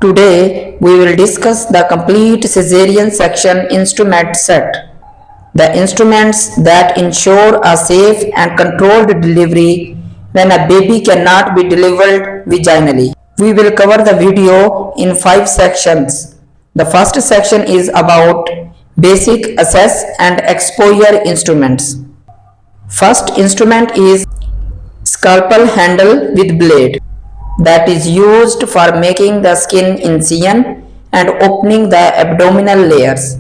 Today we will discuss the complete cesarean section instrument set. The instruments that ensure a safe and controlled delivery when a baby cannot be delivered vaginally. We will cover the video in 5 sections. The first section is about basic access and exposure instruments. First instrument is scalpel handle with blade that is used for making the skin incision and opening the abdominal layers.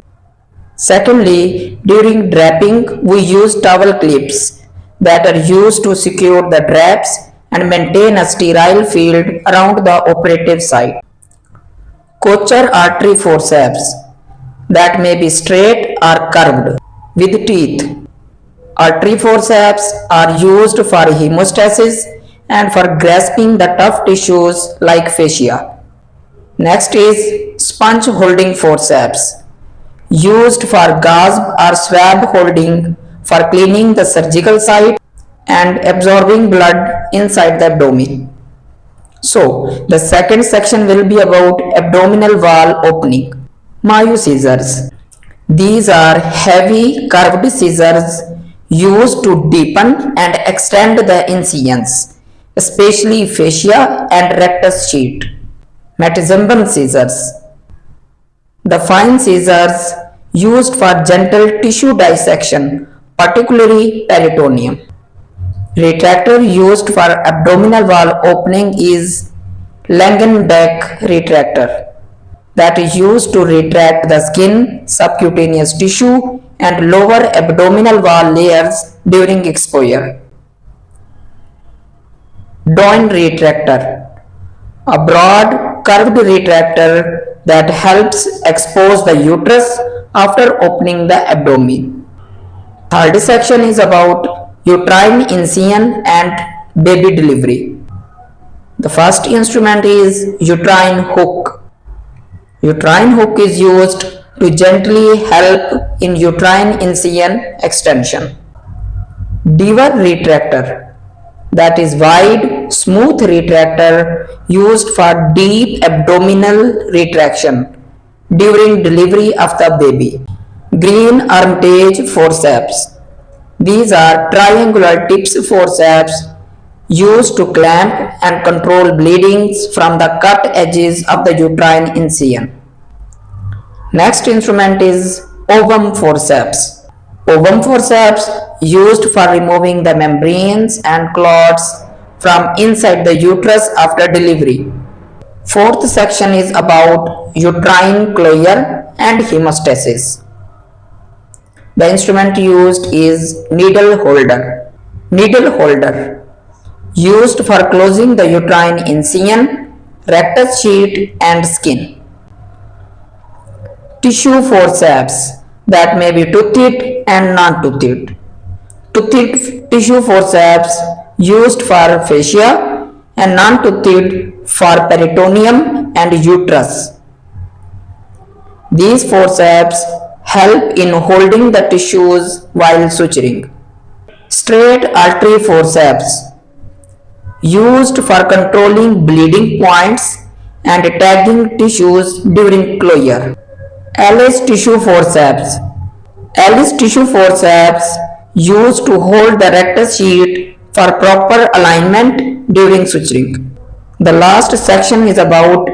Secondly, during draping, we use towel clips that are used to secure the drapes and maintain a sterile field around the operative site. Kocher artery forceps that may be straight or curved with teeth. Artery forceps are used for hemostasis and for grasping the tough tissues like fascia. Next is sponge holding forceps, used for gasp or swab holding for cleaning the surgical site and absorbing blood inside the abdomen. So, the second section will be about abdominal wall opening. Mayo scissors. These are heavy curved scissors used to deepen and extend the incisions, especially fascia and rectus sheet. Metazembum scissors. The fine scissors used for gentle tissue dissection, particularly peritoneum. Retractor used for abdominal wall opening is Langenbeck retractor that is used to retract the skin, subcutaneous tissue and lower abdominal wall layers during exposure. Doin retractor, a broad curved retractor that helps expose the uterus after opening the abdomen. Third section is about uterine incision and baby delivery. The first instrument is uterine hook. Uterine hook is used to gently help in uterine incision extension. Deaver retractor, that is wide, smooth retractor used for deep abdominal retraction during delivery of the baby. Green Armitage forceps. These are triangular tips forceps used to clamp and control bleedings from the cut edges of the uterine incision. Next instrument is ovum forceps. Ovum forceps used for removing the membranes and clots from inside the uterus after delivery. Fourth section is about uterine closure and hemostasis. The instrument used is needle holder. Needle holder used for closing the uterine incision, rectus sheet and skin. Tissue forceps that may be toothed and non-toothed. Toothed tissue forceps used for fascia and non-toothed for peritoneum and uterus. These forceps help in holding the tissues while suturing. Straight artery forceps used for controlling bleeding points and tagging tissues during closure. Alice tissue forceps. Alice tissue forceps used to hold the rectus sheet for proper alignment during suturing. The last section is about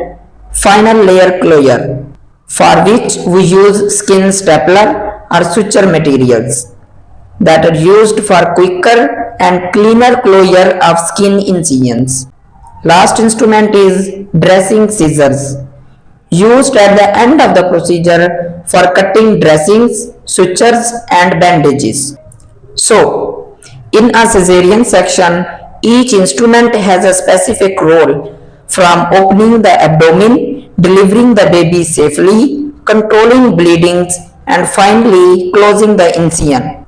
final layer closure, for which we use skin stapler or suture materials that are used for quicker and cleaner closure of skin incisions. Last instrument is dressing scissors, used at the end of the procedure for cutting dressings, sutures and bandages. So, in a cesarean section, each instrument has a specific role, from opening the abdomen, delivering the baby safely, controlling bleedings and finally closing the incision.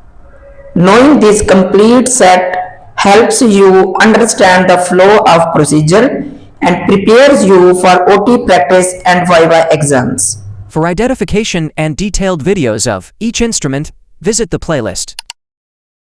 Knowing this complete set helps you understand the flow of procedure and prepares you for OT practice and Viva exams. For identification and detailed videos of each instrument, visit the playlist.